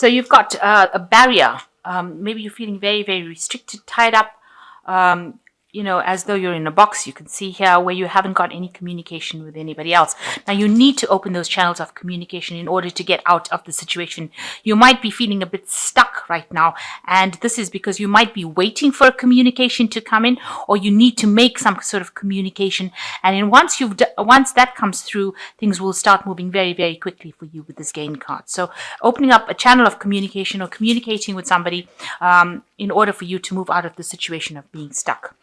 So you've got a barrier. Maybe you're feeling very, very restricted, tied up, as though you're in a box. You can see here where you haven't got any communication with anybody else. Now you need to open those channels of communication in order to get out of the situation. You might be feeling a bit stuck right now, and this is because you might be waiting for a communication to come in, or you need to make some sort of communication. And then once that comes through, things will start moving very, very quickly for you with this gain card. So opening up a channel of communication or communicating with somebody in order for you to move out of the situation of being stuck.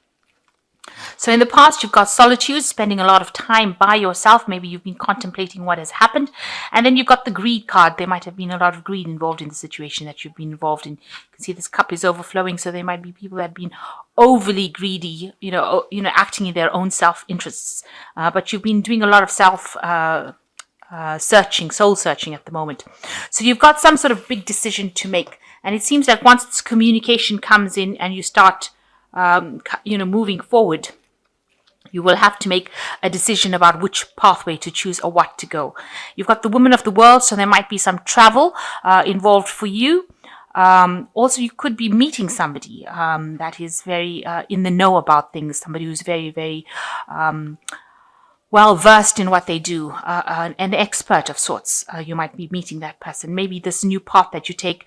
So in the past, you've got solitude, spending a lot of time by yourself. Maybe you've been contemplating what has happened. And then you've got the greed card. There might have been a lot of greed involved in the situation that you've been involved in. You can see this cup is overflowing. So there might be people that have been overly greedy, acting in their own self-interests. But you've been doing a lot of soul searching at the moment. So you've got some sort of big decision to make. And it seems like once this communication comes in and you start moving forward, you will have to make a decision about which pathway to choose or what to go. You've got the woman of the world, so there might be some travel involved for you. Also, you could be meeting somebody that is very in the know about things, somebody who's very, very well versed in what they do, an expert of sorts. You might be meeting that person. Maybe this new path that you take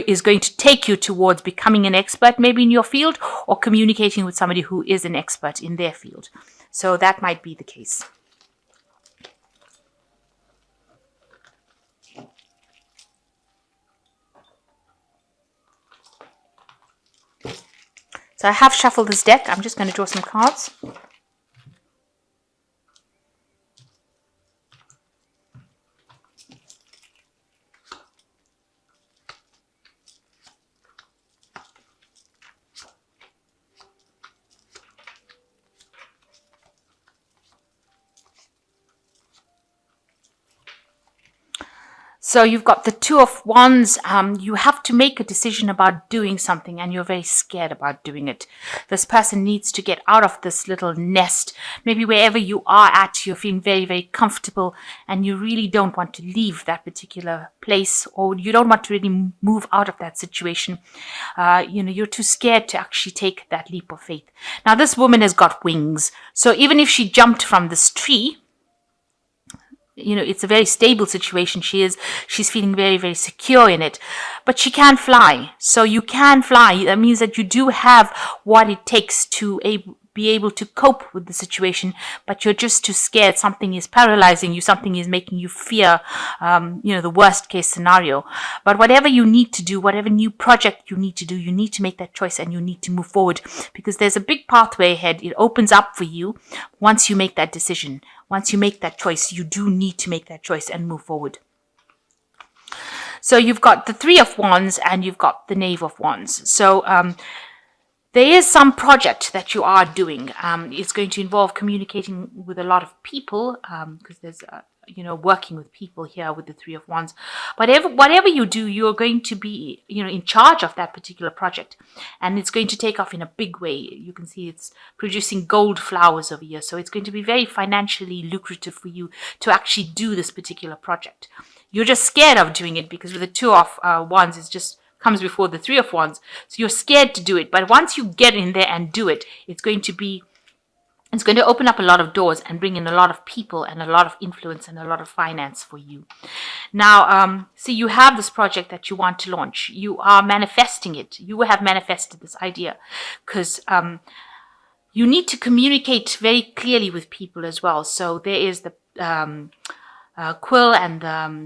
is going to take you towards becoming an expert, maybe in your field, or communicating with somebody who is an expert in their field. So that might be the case. So I have shuffled this deck. I'm just going to draw some cards. So you've got the Two of Wands. You have to make a decision about doing something and you're very scared about doing it. This person needs to get out of this little nest. Maybe wherever you are at, you're feeling very, very comfortable and you really don't want to leave that particular place, or you don't want to really move out of that situation. You're too scared to actually take that leap of faith. Now, this woman has got wings. So even if she jumped from this tree, it's a very stable situation. She's feeling very, very secure in it, but she can fly. So you can fly. That means that you do have what it takes to be able to cope with the situation, but you're just too scared. Something is paralyzing you. Something is making you fear, the worst case scenario. But whatever you need to do, whatever new project you need to do, you need to make that choice and you need to move forward, because there's a big pathway ahead. It opens up for you once you make that decision. Once you make that choice, you do need to make that choice and move forward. So you've got the Three of Wands and you've got the Knave of Wands. So there is some project that you are doing. It's going to involve communicating with a lot of people, because there's working with people here with the Three of Wands. Whatever you do, you're going to be, in charge of that particular project, and it's going to take off in a big way. You can see it's producing gold flowers over here. So it's going to be very financially lucrative for you to actually do this particular project. You're just scared of doing it because with the Two of Wands, it's just comes before the Three of Wands. So you're scared to do it. But once you get in there and do it, it's going to open up a lot of doors and bring in a lot of people and a lot of influence and a lot of finance for you. Now, see, you have this project that you want to launch. You are manifesting it. You have manifested this idea because you need to communicate very clearly with people as well. So there is the quill and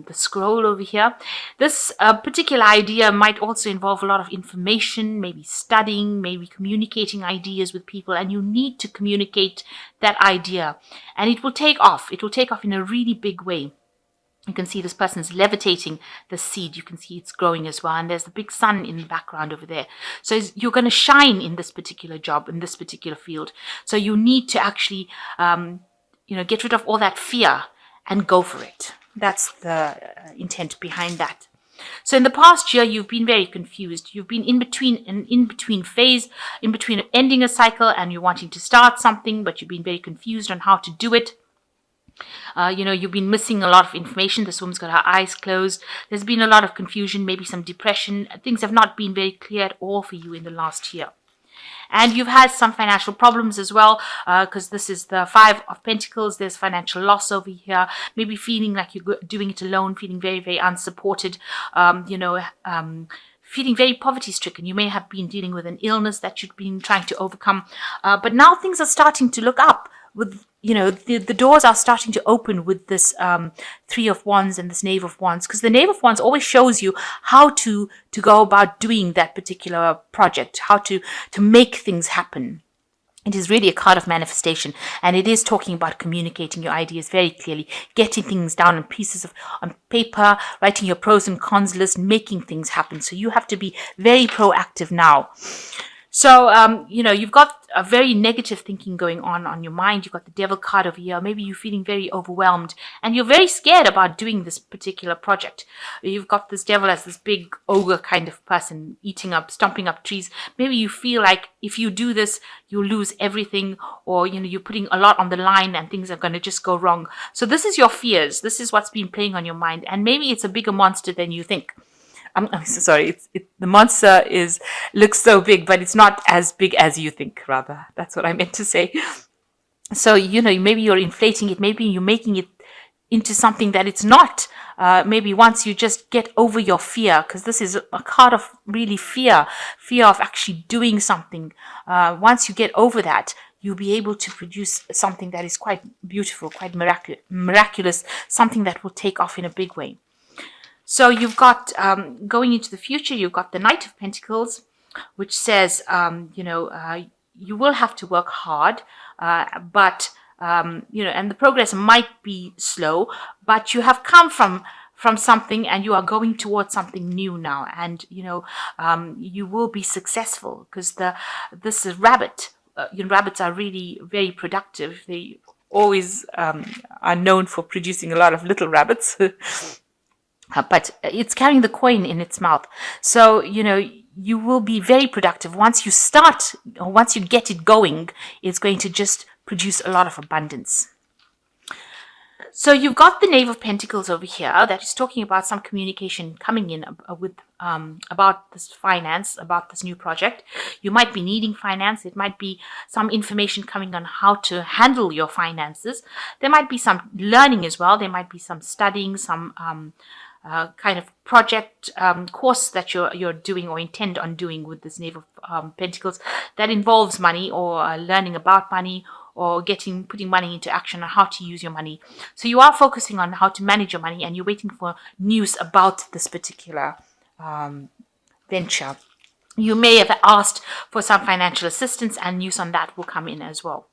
the scroll over here. This particular idea might also involve a lot of information, maybe studying, maybe communicating ideas with people, and you need to communicate that idea and it will take off. It will take off in a really big way. You can see this person is levitating the seed. You can see it's growing as well. And there's the big sun in the background over there. So you're going to shine in this particular job, in this particular field. So you need to actually, get rid of all that fear and go for it. That's the intent behind that. So in the past year, you've been very confused. You've been in between phase, in between ending a cycle and you're wanting to start something, but you've been very confused on how to do it. You've been missing a lot of information. This woman's got her eyes closed. There's been a lot of confusion, maybe some depression. Things have not been very clear at all for you in the last year. And you've had some financial problems as well, because this is the Five of Pentacles. There's financial loss over here. Maybe feeling like you're doing it alone, feeling very, very unsupported, feeling very poverty-stricken. You may have been dealing with an illness that you've been trying to overcome. But now things are starting to look up. With the doors are starting to open with this Three of Wands and this Knave of Wands, because the Knave of Wands always shows you how to go about doing that particular project, how to make things happen. It is really a card of manifestation, and it is talking about communicating your ideas very clearly, getting things down on paper, writing your pros and cons list, making things happen. So you have to be very proactive now. So, you've got a very negative thinking going on your mind. You've got the Devil card over here. Maybe you're feeling very overwhelmed and you're very scared about doing this particular project. You've got this Devil as this big ogre kind of person, stomping up trees. Maybe you feel like if you do this, you'll lose everything, or, you're putting a lot on the line and things are going to just go wrong. So this is your fears. This is what's been playing on your mind. And maybe it's a bigger monster than you think. I'm so sorry. The monster looks so big, but it's not as big as you think, rather. That's what I meant to say. So, maybe you're inflating it. Maybe you're making it into something that it's not. Maybe once you just get over your fear, because this is a card of really fear of actually doing something. Once you get over that, you'll be able to produce something that is quite beautiful, quite miraculous, something that will take off in a big way. So you've got, going into the future, you've got the Knight of Pentacles, which says, you will have to work hard, but, and the progress might be slow, but you have come from something and you are going towards something new now. And, you will be successful, because this is rabbit. Rabbits are really very productive. They always are known for producing a lot of little rabbits. But it's carrying the coin in its mouth. So, you will be very productive. Once you start, or once you get it going, it's going to just produce a lot of abundance. So you've got the Knave of Pentacles over here that is talking about some communication coming in about this finance, about this new project. You might be needing finance. It might be some information coming on how to handle your finances. There might be some learning as well. There might be some studying, some kind of project course that you're doing or intend on doing with this Knave of Pentacles that involves money, or learning about money, or putting money into action on how to use your money. So you are focusing on how to manage your money, and you're waiting for news about this particular venture. You may have asked for some financial assistance, and news on that will come in as well.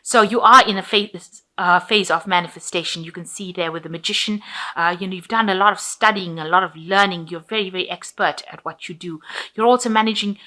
So you are in a phase of manifestation. You can see there with the Magician, you've done a lot of studying, a lot of learning. You're very, very expert at what you do. You're also managing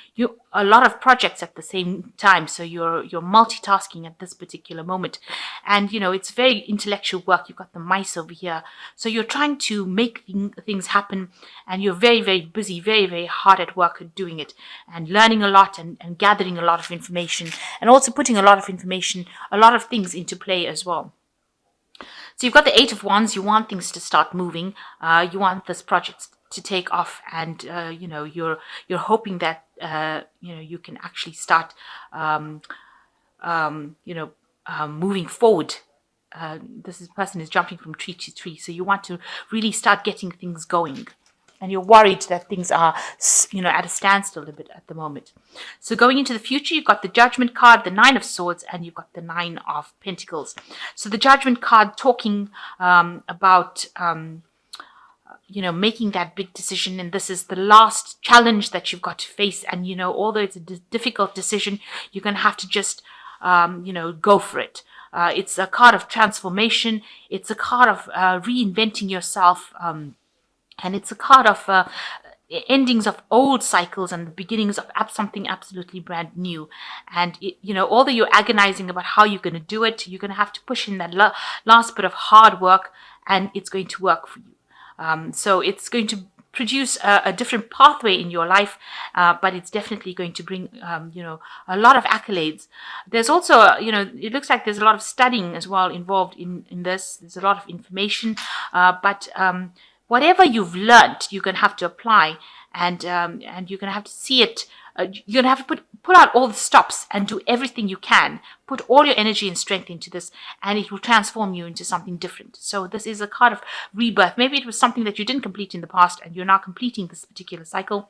a lot of projects at the same time. So you're multitasking at this particular moment. And, it's very intellectual work. You've got the mice over here. So you're trying to make things happen, and you're very, very busy, very, very hard at work at doing it, and learning a lot and gathering a lot of information, and also putting a lot of information, a lot of things into play as well. So you've got the Eight of Wands. You want things to start moving. You want this project to take off, and you're hoping that you can actually start moving forward. This person is jumping from tree to tree, so you want to really start getting things going. And you're worried that things are, at a standstill a bit at the moment. So going into the future, you've got the Judgment card, the Nine of Swords, and you've got the Nine of Pentacles. So the Judgment card talking about, making that big decision. And this is the last challenge that you've got to face. And, although it's a difficult decision, you're going to have to just, go for it. It's a card of transformation. It's a card of reinventing yourself. And it's a card of endings of old cycles and the beginnings of something absolutely brand new. And, although you're agonizing about how you're going to do it, you're going to have to push in that last bit of hard work, and it's going to work for you. So it's going to produce a different pathway in your life, but it's definitely going to bring, a lot of accolades. There's also, it looks like there's a lot of studying as well involved in this. There's a lot of information, but whatever you've learned, you're going to have to apply, and you're going to have to see it. You're going to have to pull out all the stops and do everything you can. Put all your energy and strength into this, and it will transform you into something different. So this is a card of rebirth. Maybe it was something that you didn't complete in the past, and you're now completing this particular cycle.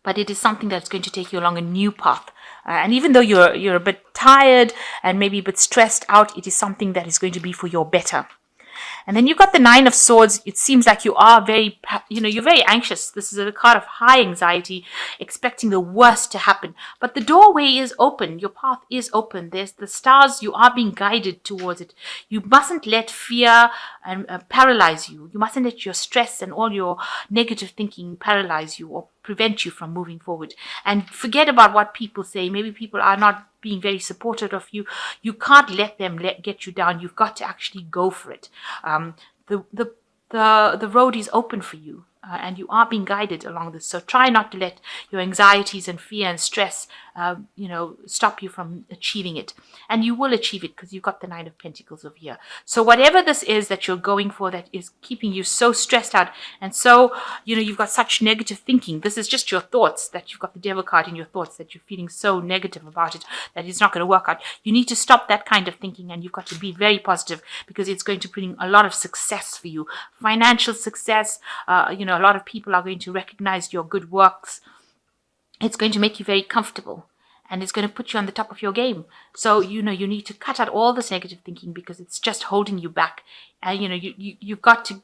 But it is something that's going to take you along a new path. And even though you're a bit tired and maybe a bit stressed out, it is something that is going to be for your better. And then you've got the Nine of Swords. It seems like you are you're very anxious. This is a card of high anxiety, expecting the worst to happen. But the doorway is open. Your path is open. There's the stars. You are being guided towards it. You mustn't let fear and paralyze you. You mustn't let your stress and all your negative thinking paralyze you or prevent you from moving forward. And forget about what people say. Maybe people are not being very supportive of you. You can't let them get you down. You've got to actually go for it. The road is open for you, and you are being guided along this. So try not to let your anxieties and fear and stress, stop you from achieving it. And you will achieve it because you've got the Nine of Pentacles over here. So whatever this is that you're going for that is keeping you so stressed out, and so, you've got such negative thinking. This is just your thoughts, that you've got the Devil card in your thoughts, that you're feeling so negative about it, that it's not going to work out. You need to stop that kind of thinking, and you've got to be very positive, because it's going to bring a lot of success for you. Financial success, a lot of people are going to recognize your good works. It's going to make you very comfortable, and it's going to put you on the top of your game. So, you need to cut out all this negative thinking, because it's just holding you back. And, you've got to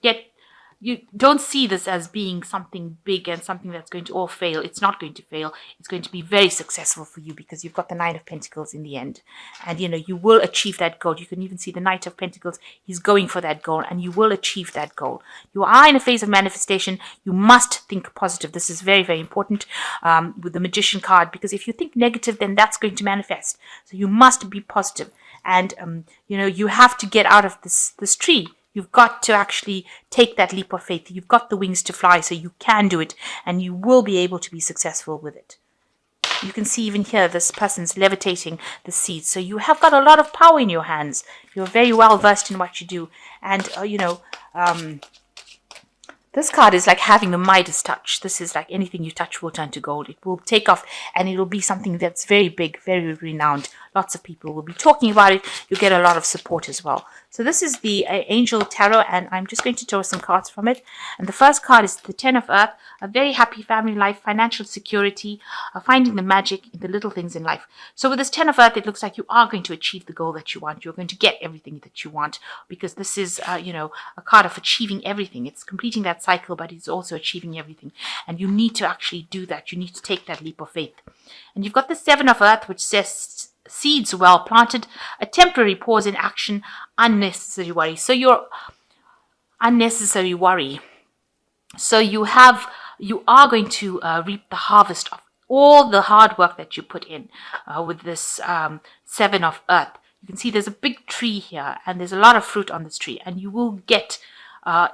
you don't see this as being something big and something that's going to all fail. It's not going to fail. It's going to be very successful for you, because you've got the Nine of Pentacles in the end. And, you will achieve that goal. You can even see the Knight of Pentacles. He's going for that goal, and you will achieve that goal. You are in a phase of manifestation. You must think positive. This is very, very important with the Magician card, because if you think negative, then that's going to manifest. So you must be positive. And, you have to get out of this tree. You've got to actually take that leap of faith. You've got the wings to fly, so you can do it, and you will be able to be successful with it. You can see even here, this person's levitating the seeds. So you have got a lot of power in your hands. You're very well versed in what you do. And, this card is like having the Midas touch. This is like anything you touch will turn to gold. It will take off, and it will be something that's very big, very renowned. Lots of people will be talking about it. You'll get a lot of support as well. So this is the Angel Tarot, and I'm just going to draw some cards from it. And the first card is the Ten of Earth, a very happy family life, financial security, finding the magic in the little things in life. So with this Ten of Earth, it looks like you are going to achieve the goal that you want. You're going to get everything that you want, because this is, a card of achieving everything. It's completing that cycle, but it's also achieving everything. And you need to actually do that. You need to take that leap of faith. And you've got the Seven of Earth, which says seeds well planted, a temporary pause in action, unnecessary worry. So your unnecessary worry. So you are going to reap the harvest of all the hard work that you put in with this Seven of Earth. You can see there's a big tree here, and there's a lot of fruit on this tree, and you will get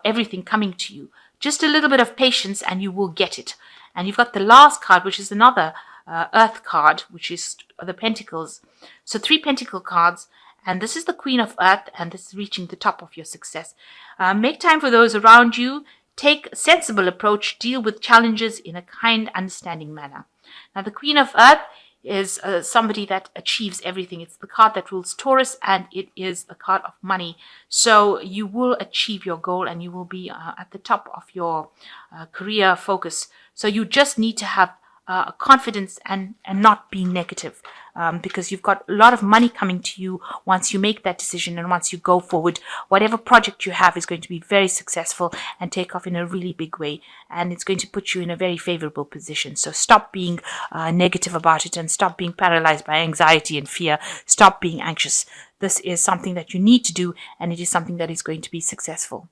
everything coming to you. Just a little bit of patience, and you will get it. And you've got the last card, which is another Earth card, which is the Pentacles. So 3 Pentacle cards, and this is the Queen of Earth, and this is reaching the top of your success. Make time for those around you. Take a sensible approach. Deal with challenges in a kind, understanding manner. Now, the Queen of Earth is somebody that achieves everything. It's the card that rules Taurus, and it is the card of money. So you will achieve your goal, and you will be at the top of your career focus. So you just need to have confidence and not being negative, because you've got a lot of money coming to you once you make that decision, and once you go forward. Whatever project you have is going to be very successful and take off in a really big way, and it's going to put you in a very favorable position. So stop being negative about it, and stop being paralyzed by anxiety and fear. Stop being anxious. This is something that you need to do, and it is something that is going to be successful.